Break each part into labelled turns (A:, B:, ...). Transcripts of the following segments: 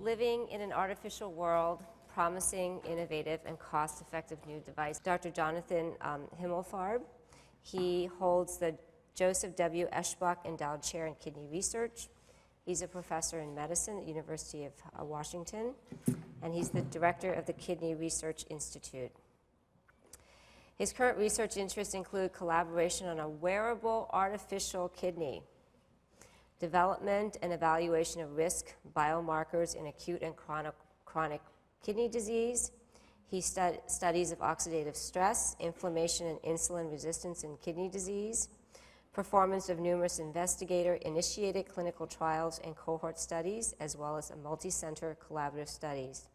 A: Living in an artificial world, promising, innovative, and cost-effective new device. Dr. Jonathan Himmelfarb. He holds the Joseph W. Eschbach Endowed Chair in Kidney Research. He's a professor in medicine at the University of Washington, and he's the director of the Kidney Research Institute. His current research interests include collaboration on a wearable artificial kidney, development and evaluation of risk biomarkers in acute and chronic kidney disease. He studies of oxidative stress, inflammation, and insulin resistance in kidney disease, performance of numerous investigator-initiated clinical trials and cohort studies, as well as a multi-center collaborative studies.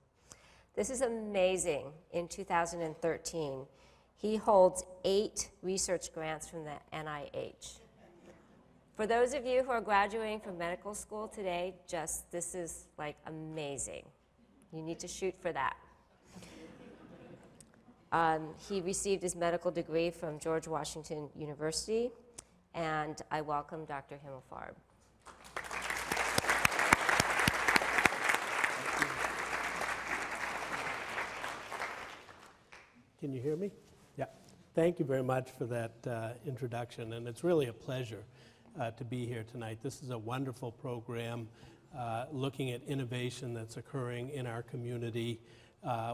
A: This is amazing. In 2013, he holds 8 research grants from the NIH. For those of you who are graduating from medical school today, this is like amazing. You need to shoot for that. He received his medical degree from George Washington University, and I welcome Dr. Himmelfarb.
B: Can you hear me? Yeah. Thank you very much for that introduction, and it's really a pleasure to be here tonight. This is a wonderful program looking at innovation that's occurring in our community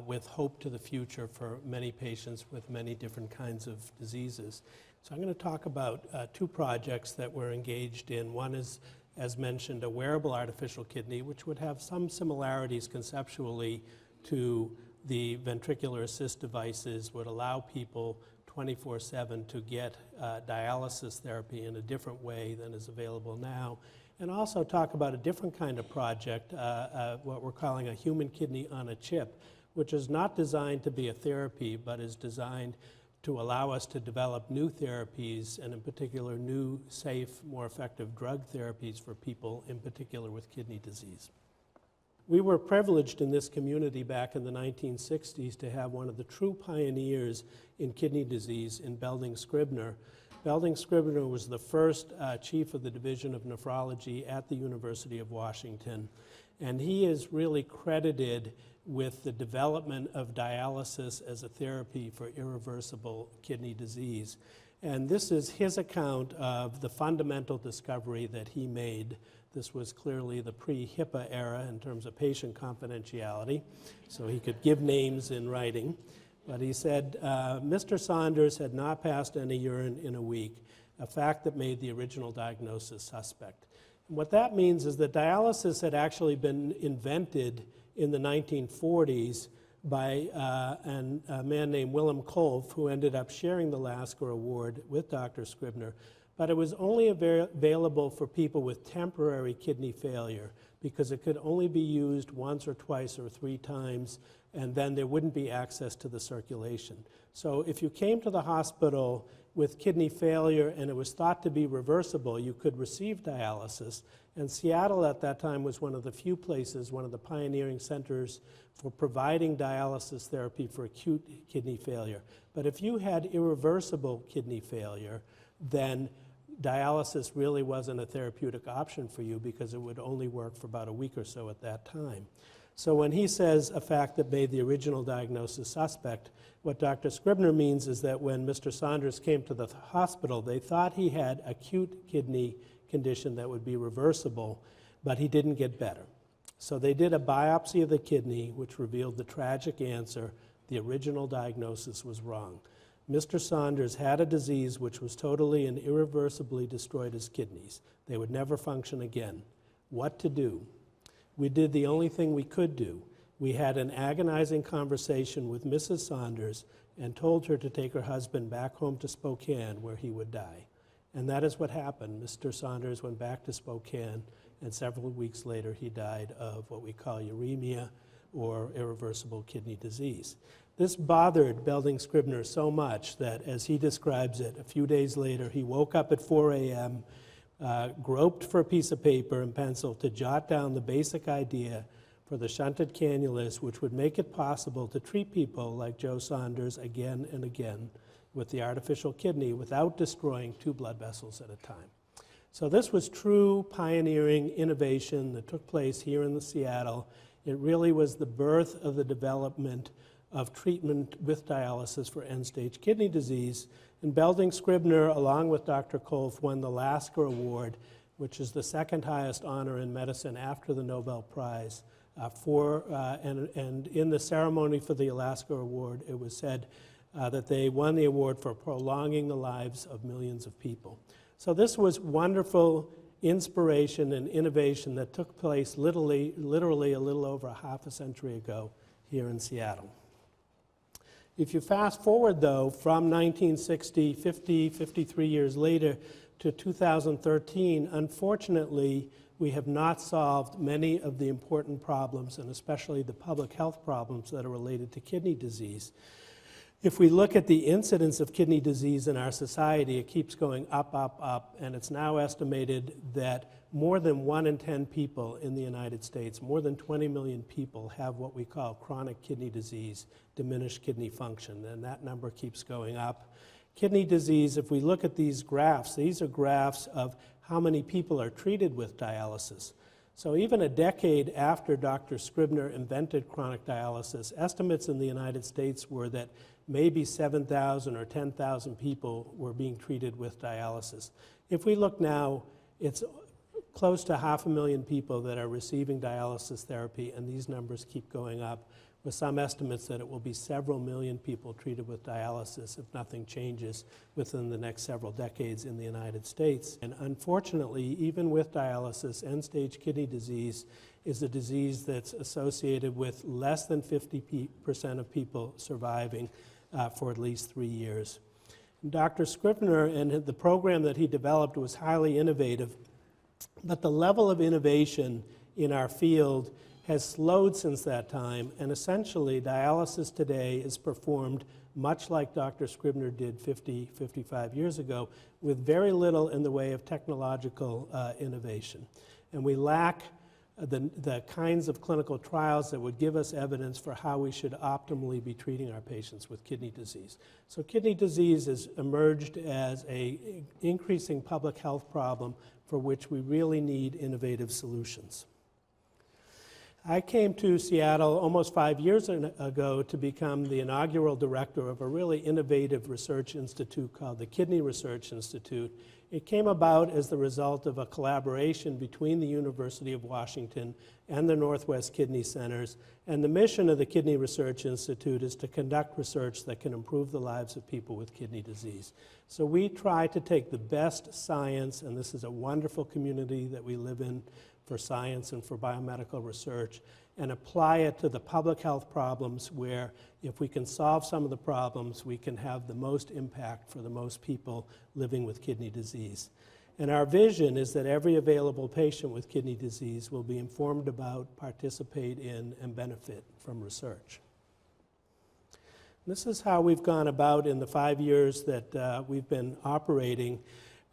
B: with hope to the future for many patients with many different kinds of diseases. So I'm going to talk about 2 projects that we're engaged in. One is, as mentioned, a wearable artificial kidney, which would have some similarities conceptually to the ventricular assist devices, would allow people 24/7 to get dialysis therapy in a different way than is available now. And also talk about a different kind of project, what we're calling a human kidney on a chip, which is not designed to be a therapy, but is designed to allow us to develop new therapies, and in particular new, safe, more effective drug therapies for people, in particular with kidney disease. We were privileged in this community back in the 1960s to have one of the true pioneers in kidney disease in Belding Scribner. Belding Scribner was the first chief of the Division of Nephrology at the University of Washington, and he is really credited with the development of dialysis as a therapy for irreversible kidney disease. And this is his account of the fundamental discovery that he made. This was clearly the pre-HIPAA era in terms of patient confidentiality, so he could give names in writing. But he said, Mr. Saunders had not passed any urine in a week, a fact that made the original diagnosis suspect. And what that means is that dialysis had actually been invented in the 1940s by a man named Willem Kolff, who ended up sharing the Lasker Award with Dr. Scribner. But it was only available for people with temporary kidney failure, because it could only be used once or twice or 3 times, and then there wouldn't be access to the circulation. So if you came to the hospital with kidney failure and it was thought to be reversible, you could receive dialysis. And Seattle at that time was one of the few places, one of the pioneering centers for providing dialysis therapy for acute kidney failure. But if you had irreversible kidney failure, then dialysis really wasn't a therapeutic option for you, because it would only work for about a week or so at that time. So when he says a fact that made the original diagnosis suspect, what Dr. Scribner means is that when Mr. Saunders came to the hospital, they thought he had acute kidney condition that would be reversible, but he didn't get better. So they did a biopsy of the kidney, which revealed the tragic answer: the original diagnosis was wrong. Mr. Saunders had a disease which was totally and irreversibly destroyed his kidneys. They would never function again. What to do? We did the only thing we could do. We had an agonizing conversation with Mrs. Saunders and told her to take her husband back home to Spokane, where he would die. And that is what happened. Mr. Saunders went back to Spokane, and several weeks later he died of what we call uremia, or irreversible kidney disease. This bothered Belding Scribner so much that, as he describes it, a few days later he woke up at 4 a.m., groped for a piece of paper and pencil to jot down the basic idea for the shunted cannulas, which would make it possible to treat people like Joe Saunders again and again with the artificial kidney without destroying 2 blood vessels at a time. So this was true pioneering innovation that took place here in Seattle It really was the birth of the development of treatment with dialysis for end-stage kidney disease. And Belding-Scribner, along with Dr. Kolff, won the Lasker Award, which is the second highest honor in medicine after the Nobel Prize. And in the ceremony for the Lasker Award, it was said that they won the award for prolonging the lives of millions of people. So this was wonderful inspiration and innovation that took place literally a little over a half a century ago here in Seattle. If you fast forward, though, from 1960, 53 years later, to 2013, unfortunately, we have not solved many of the important problems, and especially the public health problems that are related to kidney disease. If we look at the incidence of kidney disease in our society, it keeps going up, up, up, and it's now estimated that more than 1 in 10 people in the United States, more than 20 million people, have what we call chronic kidney disease, diminished kidney function, and that number keeps going up. Kidney disease, if we look at these graphs, these are graphs of how many people are treated with dialysis. So even a decade after Dr. Scribner invented chronic dialysis, estimates in the United States were that maybe 7,000 or 10,000 people were being treated with dialysis. If we look now, it's close to 500,000 people that are receiving dialysis therapy, and these numbers keep going up, with some estimates that it will be several million people treated with dialysis if nothing changes within the next several decades in the United States. And unfortunately, even with dialysis, end-stage kidney disease is a disease that's associated with less than 50% of people surviving for at least 3 years. And Dr. Scribner and the program that he developed was highly innovative, but the level of innovation in our field has slowed since that time, and essentially dialysis today is performed much like Dr. Scribner did 55 years ago, with very little in the way of technological innovation. And we lack the kinds of clinical trials that would give us evidence for how we should optimally be treating our patients with kidney disease. So kidney disease has emerged as an increasing public health problem for which we really need innovative solutions. I came to Seattle almost 5 years ago to become the inaugural director of a really innovative research institute called the Kidney Research Institute. It came about as the result of a collaboration between the University of Washington and the Northwest Kidney Centers. And the mission of the Kidney Research Institute is to conduct research that can improve the lives of people with kidney disease. So we try to take the best science, and this is a wonderful community that we live in for science and for biomedical research, and apply it to the public health problems where if we can solve some of the problems, we can have the most impact for the most people living with kidney disease. And our vision is that every available patient with kidney disease will be informed about, participate in, and benefit from research. This is how we've gone about in the 5 years that we've been operating.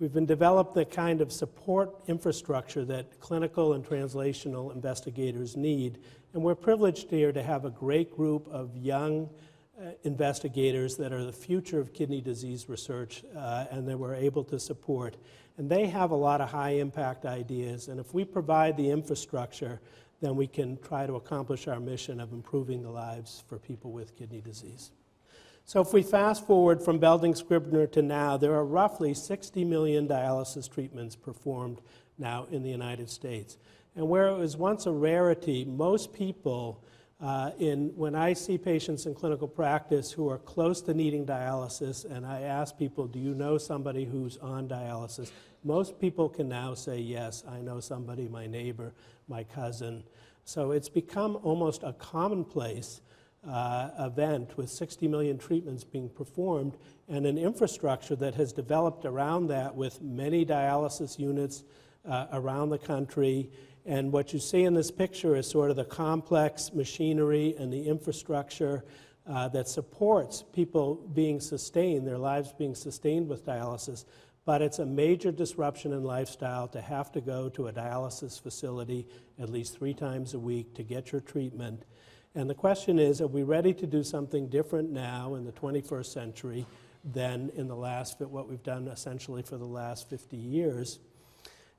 B: We've been developed the kind of support infrastructure that clinical and translational investigators need, and we're privileged here to have a great group of young investigators that are the future of kidney disease research and that we're able to support. And they have a lot of high-impact ideas, and if we provide the infrastructure, then we can try to accomplish our mission of improving the lives for people with kidney disease. So if we fast forward from Belding-Scribner to now, there are roughly 60 million dialysis treatments performed now in the United States. And where it was once a rarity, most people, when I see patients in clinical practice who are close to needing dialysis, and I ask people, do you know somebody who's on dialysis? Most people can now say, yes, I know somebody, my neighbor, my cousin. So it's become almost a commonplace event with 60 million treatments being performed and an infrastructure that has developed around that with many dialysis units around the country. And what you see in this picture is sort of the complex machinery and the infrastructure that supports people being sustained, their lives being sustained with dialysis. But it's a major disruption in lifestyle to have to go to a dialysis facility at least 3 times a week to get your treatment. And the question is, are we ready to do something different now in the 21st century than in what we've done essentially for the last 50 years?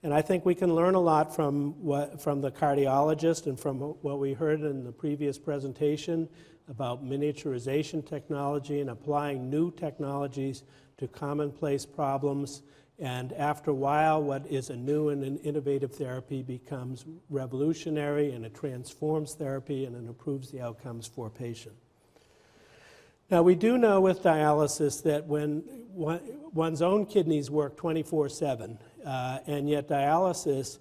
B: And I think we can learn a lot from the cardiologist and from what we heard in the previous presentation about miniaturization technology and applying new technologies to commonplace problems. And after a while, what is a new and an innovative therapy becomes revolutionary, and it transforms therapy and it improves the outcomes for patients. Now, we do know with dialysis that when one's own kidneys work 24/7, and yet dialysis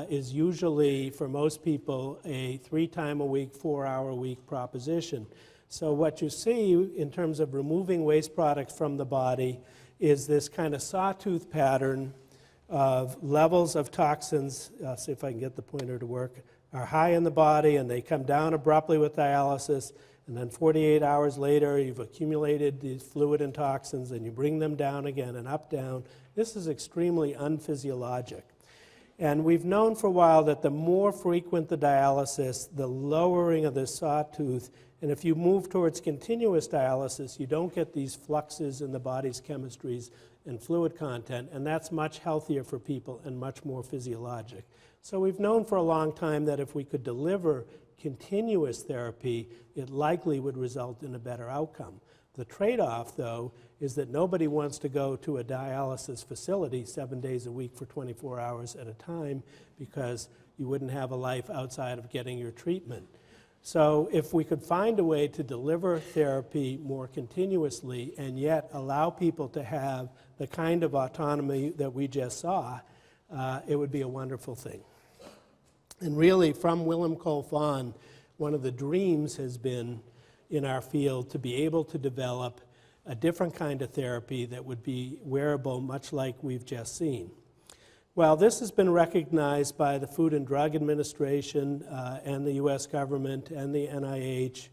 B: is usually, for most people, a 3-time-a-week, 4-hour-a-week proposition. So what you see in terms of removing waste products from the body is this kind of sawtooth pattern of levels of toxins, see if I can get the pointer to work, are high in the body and they come down abruptly with dialysis, and then 48 hours later you've accumulated these fluid and toxins and you bring them down again and up, down. This is extremely unphysiologic. And we've known for a while that the more frequent the dialysis, the lowering of the sawtooth, and if you move towards continuous dialysis, you don't get these fluxes in the body's chemistries and fluid content, and that's much healthier for people and much more physiologic. So we've known for a long time that if we could deliver continuous therapy, it likely would result in a better outcome. The trade-off, though, is that nobody wants to go to a dialysis facility 7 days a week for 24 hours at a time because you wouldn't have a life outside of getting your treatment. So if we could find a way to deliver therapy more continuously and yet allow people to have the kind of autonomy that we just saw, it would be a wonderful thing. And really, from Willem Kolff on, one of the dreams has been in our field to be able to develop a different kind of therapy that would be wearable, much like we've just seen. Well, this has been recognized by the Food and Drug Administration and the US government and the NIH.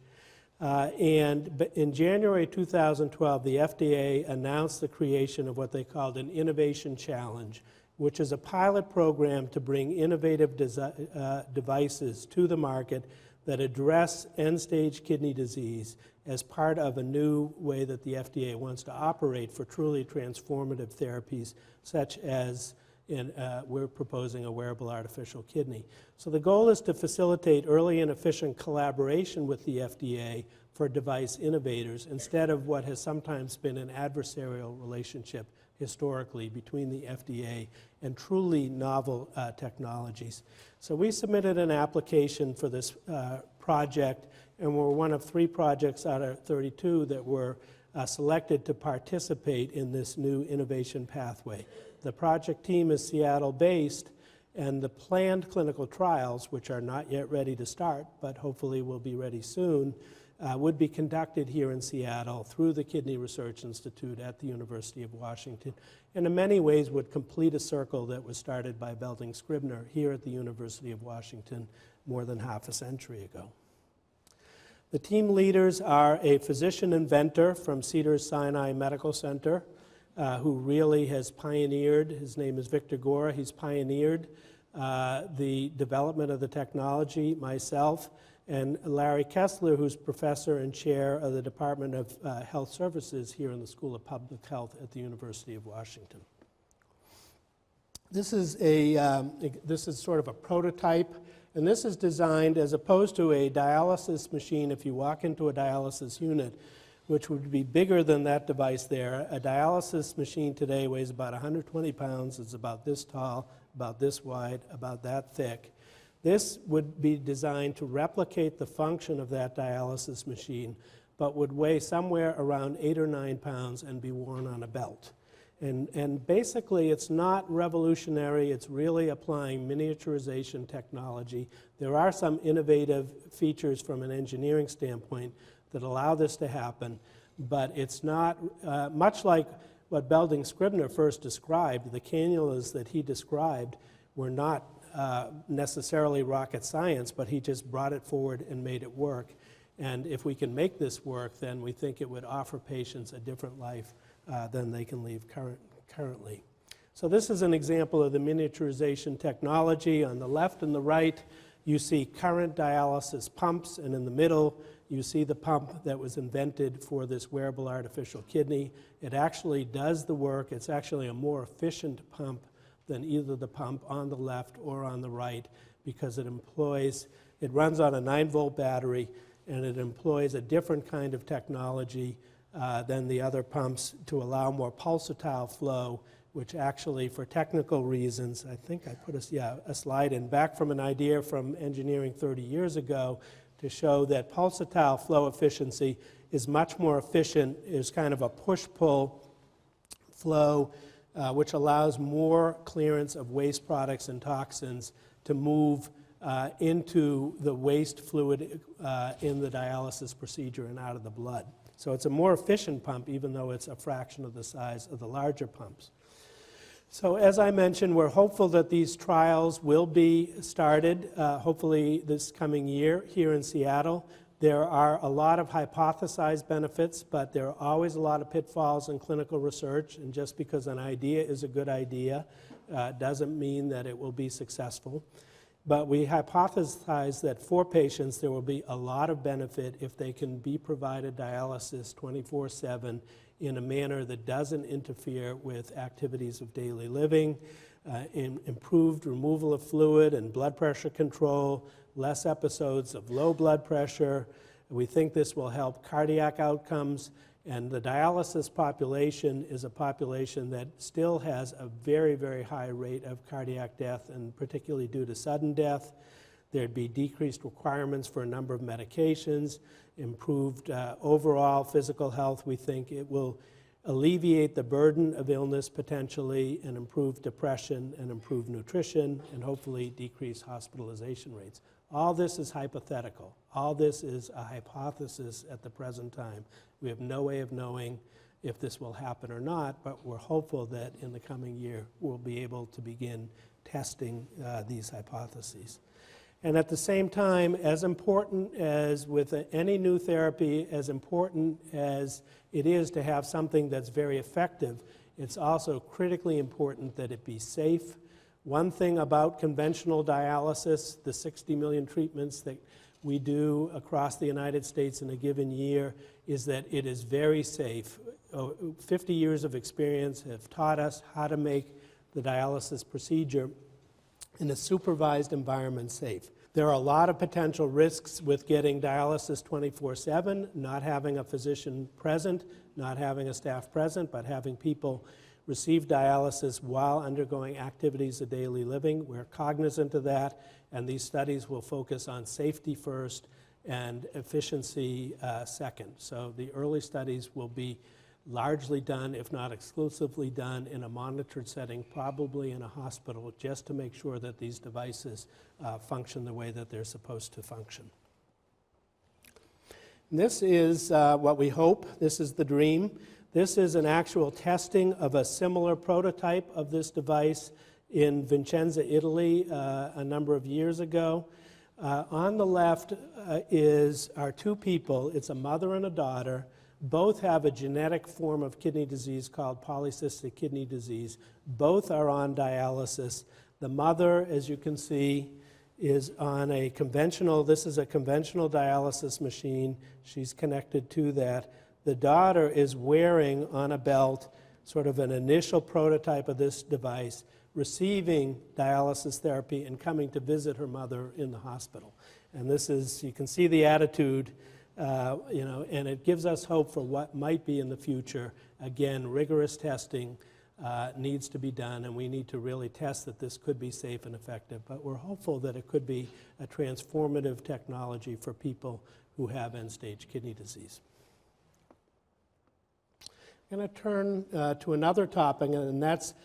B: And in January 2012, the FDA announced the creation of what they called an Innovation Challenge, which is a pilot program to bring innovative devices to the market that address end-stage kidney disease as part of a new way that the FDA wants to operate for truly transformative therapies, such as we're proposing a wearable artificial kidney. So the goal is to facilitate early and efficient collaboration with the FDA for device innovators instead of what has sometimes been an adversarial relationship historically between the FDA and truly novel technologies. So we submitted an application for this project, and we're one of 3 projects out of 32 that were selected to participate in this new innovation pathway. The project team is Seattle-based, and the planned clinical trials, which are not yet ready to start, but hopefully will be ready soon, would be conducted here in Seattle through the Kidney Research Institute at the University of Washington, and in many ways would complete a circle that was started by Belding Scribner here at the University of Washington more than half a century ago. The team leaders are a physician inventor from Cedars-Sinai Medical Center who really has pioneered, his name is Victor Gora, he's pioneered the development of the technology, myself, and Larry Kessler, who's professor and chair of the Department of Health Services here in the School of Public Health at the University of Washington. This is sort of a prototype, and this is designed as opposed to a dialysis machine. If you walk into a dialysis unit, which would be bigger than that device there, a dialysis machine today weighs about 120 pounds. It's about this tall, about this wide, about that thick. This would be designed to replicate the function of that dialysis machine, but would weigh somewhere around 8 or 9 pounds and be worn on a belt. And basically, it's not revolutionary. It's really applying miniaturization technology. There are some innovative features from an engineering standpoint that allow this to happen, but it's not, much like what Belding Scribner first described, the cannulas that he described were not necessarily rocket science, but he just brought it forward and made it work. And if we can make this work, then we think it would offer patients a different life than they can live currently. So this is an example of the miniaturization technology. On the left and the right, you see current dialysis pumps, and in the middle, you see the pump that was invented for this wearable artificial kidney. It actually does the work. It's actually a more efficient pump than either the pump on the left or on the right, because it runs on a 9-volt battery, and it employs a different kind of technology than the other pumps to allow more pulsatile flow, which actually, for technical reasons, I think I put a slide in back from an idea from engineering 30 years ago to show that pulsatile flow efficiency is much more efficient, is kind of a push-pull flow, which allows more clearance of waste products and toxins to move into the waste fluid in the dialysis procedure and out of the blood. So it's a more efficient pump, even though it's a fraction of the size of the larger pumps. So as I mentioned, we're hopeful that these trials will be started, hopefully this coming year here in Seattle. There are a lot of hypothesized benefits, but there are always a lot of pitfalls in clinical research, and just because an idea is a good idea doesn't mean that it will be successful. But we hypothesize that for patients there will be a lot of benefit if they can be provided dialysis 24/7 in a manner that doesn't interfere with activities of daily living, improved removal of fluid and blood pressure control, less episodes of low blood pressure. We think this will help cardiac outcomes, and the dialysis population is a population that still has a very, very high rate of cardiac death, and particularly due to sudden death. There'd be decreased requirements for a number of medications, improved overall physical health. We think it will alleviate the burden of illness potentially, and improve depression and improve nutrition, and hopefully decrease hospitalization rates. All this is hypothetical. All this is a hypothesis at the present time. We have no way of knowing if this will happen or not, but we're hopeful that in the coming year we'll be able to begin testing these hypotheses. And at the same time, as important as with any new therapy, as important as it is to have something that's very effective, it's also critically important that it be safe. One thing about conventional dialysis, the 60 million treatments that we do across the United States in a given year, is that it is very safe. 50 years of experience have taught us how to make the dialysis procedure in a supervised environment safe. There are a lot of potential risks with getting dialysis 24/7, not having a physician present, not having a staff present, but having people receive dialysis while undergoing activities of daily living. We're cognizant of that, and these studies will focus on safety first and efficiency second. So the early studies will be largely done, if not exclusively done, in a monitored setting, probably in a hospital, just to make sure that these devices function the way that they're supposed to function. And this is what we hope. This is the dream. This is an actual testing of a similar prototype of this device in Vicenza, Italy, a number of years ago. On the left are two people. It's a mother and a daughter. Both have a genetic form of kidney disease called polycystic kidney disease. Both are on dialysis. The mother, as you can see, is on this is a conventional dialysis machine. She's connected to that. The daughter is wearing on a belt sort of an initial prototype of this device, receiving dialysis therapy and coming to visit her mother in the hospital. And this is, you can see the attitude, and it gives us hope for what might be in the future. Again, rigorous testing needs to be done, and we need to really test that this could be safe and effective. But we're hopeful that it could be a transformative technology for people who have end-stage kidney disease. I'm going to turn to another topic, and that's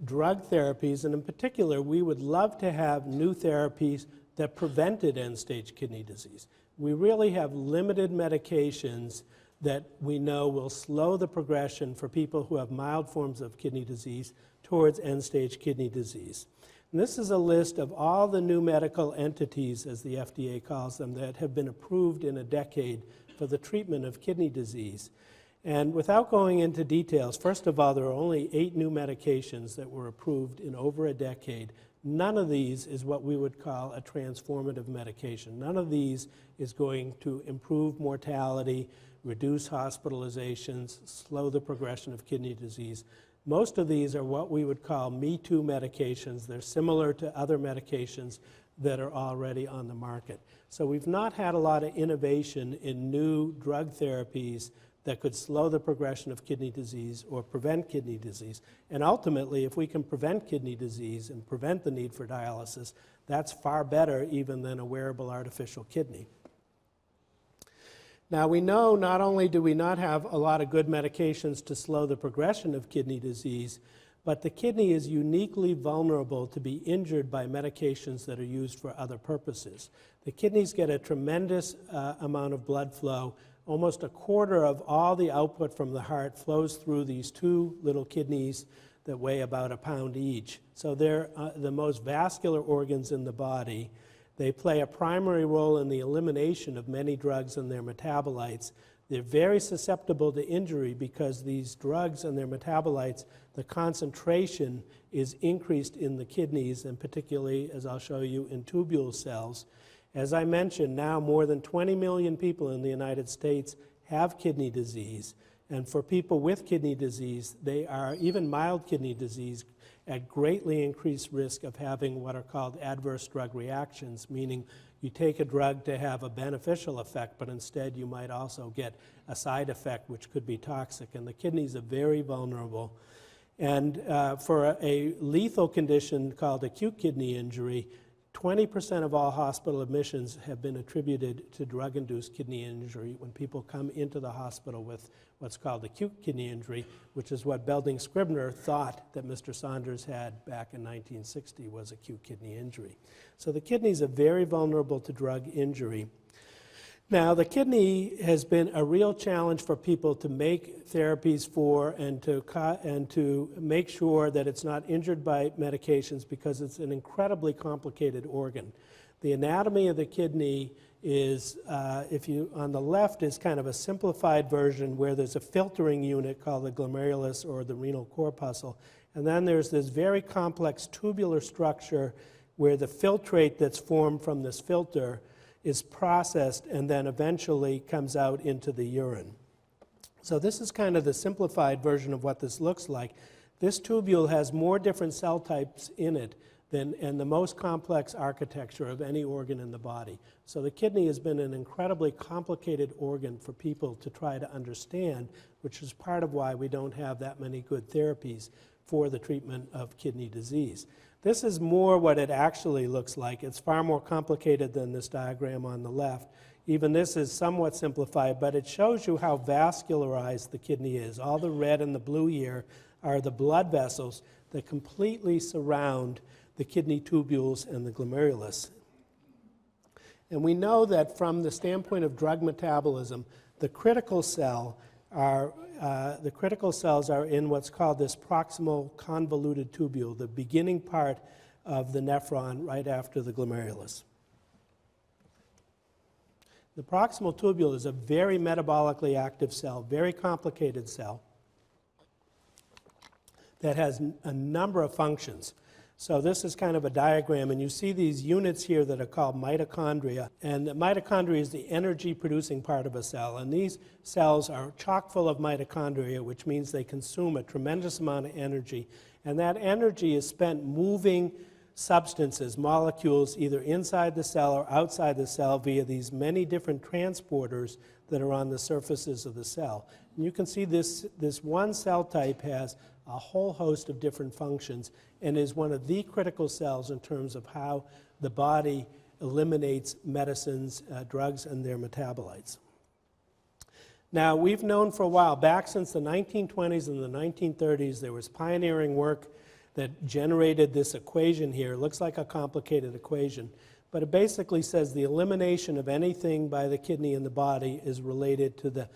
B: drug therapies. And in particular, we would love to have new therapies that prevented end-stage kidney disease. We really have limited medications that we know will slow the progression for people who have mild forms of kidney disease towards end-stage kidney disease. And this is a list of all the new medical entities, as the FDA calls them, that have been approved in a decade for the treatment of kidney disease. And without going into details, first of all, there are only 8 new medications that were approved in over a decade. None of these is what we would call a transformative medication. None of these is going to improve mortality, reduce hospitalizations, slow the progression of kidney disease. Most of these are what we would call Me Too medications. They're similar to other medications that are already on the market. So we've not had a lot of innovation in new drug therapies that could slow the progression of kidney disease or prevent kidney disease. And ultimately, if we can prevent kidney disease and prevent the need for dialysis, that's far better even than a wearable artificial kidney. Now we know not only do we not have a lot of good medications to slow the progression of kidney disease, but the kidney is uniquely vulnerable to be injured by medications that are used for other purposes. The kidneys get a tremendous amount of blood flow. Almost a quarter of all the output from the heart flows through these two little kidneys that weigh about a pound each. So they're the most vascular organs in the body. They play a primary role in the elimination of many drugs and their metabolites. They're very susceptible to injury because these drugs and their metabolites, the concentration is increased in the kidneys, and particularly, as I'll show you, in tubule cells. As I mentioned, now more than 20 million people in the United States have kidney disease. And for people with kidney disease, they are, even mild kidney disease, at greatly increased risk of having what are called adverse drug reactions, meaning you take a drug to have a beneficial effect, but instead you might also get a side effect which could be toxic. And the kidneys are very vulnerable. And for a lethal condition called acute kidney injury, 20% of all hospital admissions have been attributed to drug-induced kidney injury when people come into the hospital with what's called acute kidney injury, which is what Belding-Scribner thought that Mr. Saunders had back in 1960 was acute kidney injury. So the kidneys are very vulnerable to drug injury. Now, the kidney has been a real challenge for people to make therapies for and to make sure that it's not injured by medications because it's an incredibly complicated organ. The anatomy of the kidney is, on the left is kind of a simplified version where there's a filtering unit called the glomerulus or the renal corpuscle, and then there's this very complex tubular structure where the filtrate that's formed from this filter is processed and then eventually comes out into the urine. So this is kind of the simplified version of what this looks like. This tubule has more different cell types in it and the most complex architecture of any organ in the body. So the kidney has been an incredibly complicated organ for people to try to understand, which is part of why we don't have that many good therapies for the treatment of kidney disease. This is more what it actually looks like. It's far more complicated than this diagram on the left. Even this is somewhat simplified, but it shows you how vascularized the kidney is. All the red and the blue here are the blood vessels that completely surround the kidney tubules and the glomerulus. And we know that from the standpoint of drug metabolism, the critical cells are in what's called this proximal convoluted tubule, the beginning part of the nephron right after the glomerulus. The proximal tubule is a very metabolically active cell, very complicated cell that has a number of functions. So this is kind of a diagram, and you see these units here that are called mitochondria. And the mitochondria is the energy-producing part of a cell. And these cells are chock full of mitochondria, which means they consume a tremendous amount of energy. And that energy is spent moving substances, molecules, either inside the cell or outside the cell via these many different transporters that are on the surfaces of the cell. And you can see this one cell type has a whole host of different functions and is one of the critical cells in terms of how the body eliminates medicines, drugs, and their metabolites. Now, we've known for a while, back since the 1920s and the 1930s, there was pioneering work that generated this equation here. It looks like a complicated equation, but it basically says the elimination of anything by the kidney in the body is related to the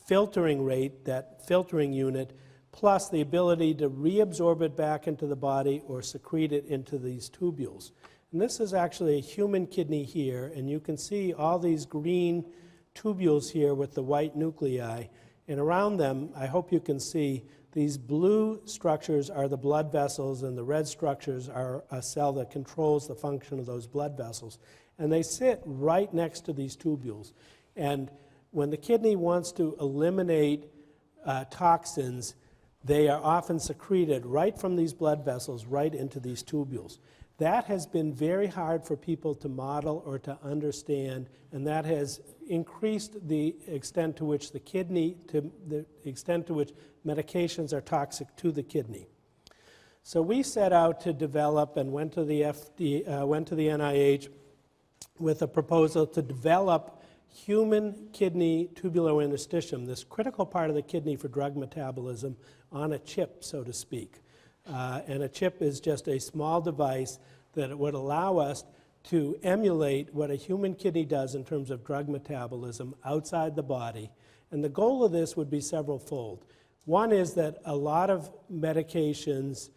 B: filtering rate, that filtering unit, plus the ability to reabsorb it back into the body or secrete it into these tubules. And this is actually a human kidney here, and you can see all these green tubules here with the white nuclei, and around them, I hope you can see, these blue structures are the blood vessels, and the red structures are a cell that controls the function of those blood vessels. And they sit right next to these tubules. And when the kidney wants to eliminate toxins, they are often secreted right from these blood vessels right into these tubules. That has been very hard for people to model or to understand, and that has increased the extent to which the kidney, to the extent to which medications are toxic to the kidney. So we set out to develop and went to the NIH with a proposal to develop human kidney tubular interstitium, this critical part of the kidney for drug metabolism, on a chip, so to speak. And a chip is just a small device that would allow us to emulate what a human kidney does in terms of drug metabolism outside the body. And the goal of this would be several-fold. One is that a lot of medications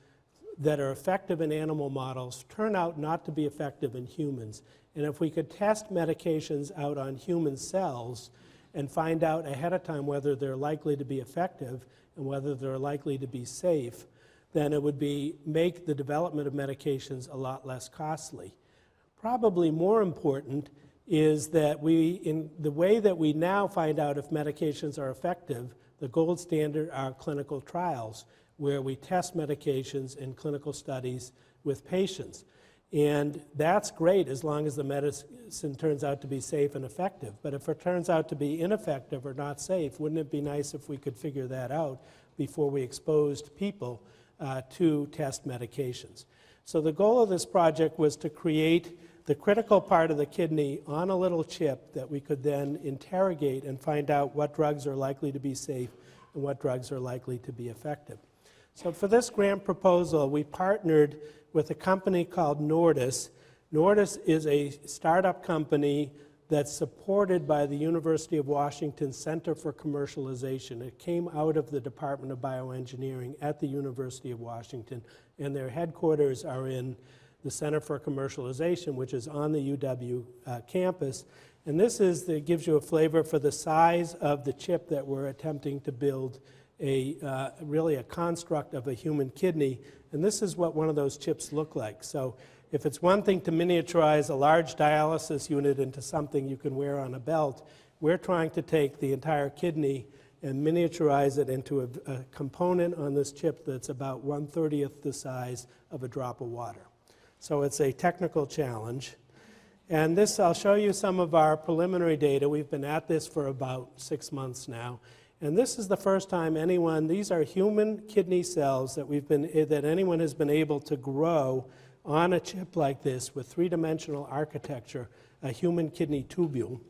B: that are effective in animal models turn out not to be effective in humans. And if we could test medications out on human cells and find out ahead of time whether they're likely to be effective and whether they're likely to be safe, then it would make the development of medications a lot less costly. Probably more important is that in the way that we now find out if medications are effective, the gold standard are clinical trials, where we test medications in clinical studies with patients. And that's great as long as the medicine turns out to be safe and effective. But if it turns out to be ineffective or not safe, wouldn't it be nice if we could figure that out before we exposed people to test medications? So the goal of this project was to create the critical part of the kidney on a little chip that we could then interrogate and find out what drugs are likely to be safe and what drugs are likely to be effective. So for this grant proposal, we partnered with a company called Nordis. Nordis is a startup company that's supported by the University of Washington Center for Commercialization. It came out of the Department of Bioengineering at the University of Washington, and their headquarters are in the Center for Commercialization, which is on the UW campus. And this gives you a flavor for the size of the chip that we're attempting to build, really a construct of a human kidney. And this is what one of those chips look like. So if it's one thing to miniaturize a large dialysis unit into something you can wear on a belt, we're trying to take the entire kidney and miniaturize it into a component on this chip that's about 1/30th the size of a drop of water. So it's a technical challenge. And this, I'll show you some of our preliminary data. We've been at this for about 6 months now. And this is the first time these are human kidney cells that anyone has been able to grow on a chip like this with three-dimensional architecture, a human kidney tubule.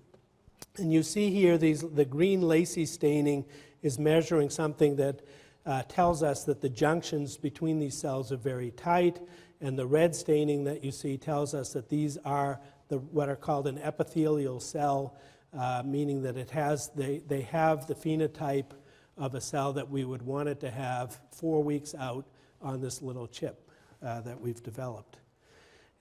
B: And you see here the green lacy staining is measuring something that tells us that the junctions between these cells are very tight, and the red staining that you see tells us that these are what are called an epithelial cell, meaning that they have the phenotype of a cell that we would want it to have 4 weeks out on this little chip that we've developed.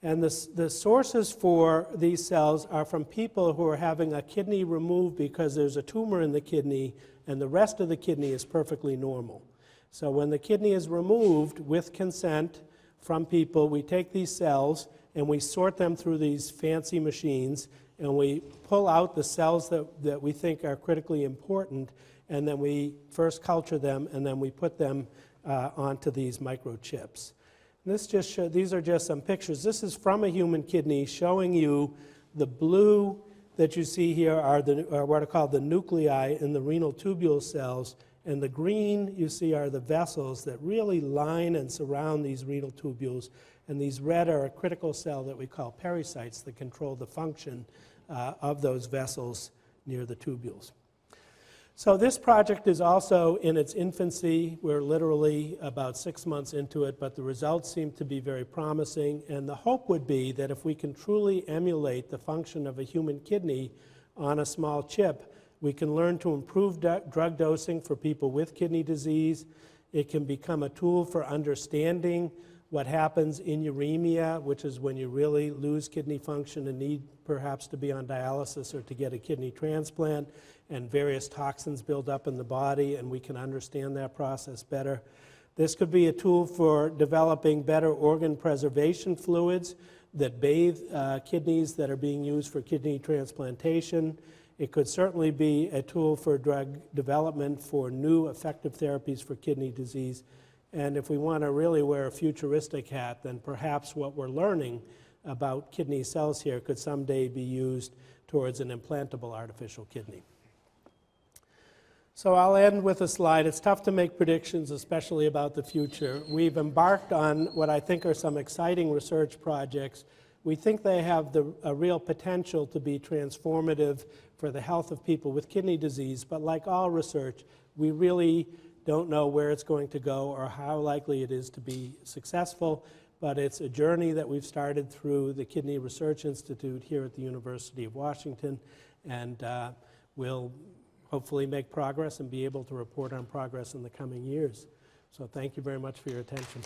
B: And the sources for these cells are from people who are having a kidney removed because there's a tumor in the kidney and the rest of the kidney is perfectly normal. So when the kidney is removed with consent from people, we take these cells and we sort them through these fancy machines, and we pull out the cells that we think are critically important, and then we first culture them, and then we put them onto these microchips. These are just some pictures. This is from a human kidney showing you the blue that you see here are what are called the nuclei in the renal tubule cells, and the green you see are the vessels that really line and surround these renal tubules, and these red are a critical cell that we call pericytes that control the function of those vessels near the tubules. So this project is also in its infancy. We're literally about 6 months into it, but the results seem to be very promising, and the hope would be that if we can truly emulate the function of a human kidney on a small chip, we can learn to improve drug dosing for people with kidney disease. It can become a tool for understanding what happens in uremia, which is when you really lose kidney function and need perhaps to be on dialysis or to get a kidney transplant, and various toxins build up in the body, and we can understand that process better. This could be a tool for developing better organ preservation fluids that bathe kidneys that are being used for kidney transplantation. It could certainly be a tool for drug development for new effective therapies for kidney disease. And if we want to really wear a futuristic hat, then perhaps what we're learning about kidney cells here could someday be used towards an implantable artificial kidney. So I'll end with a slide. It's tough to make predictions, especially about the future. We've embarked on what I think are some exciting research projects. We think they have a real potential to be transformative for the health of people with kidney disease, but like all research, we really don't know where it's going to go or how likely it is to be successful, but it's a journey that we've started through the Kidney Research Institute here at the University of Washington, and we'll hopefully make progress and be able to report on progress in the coming years. So thank you very much for your attention.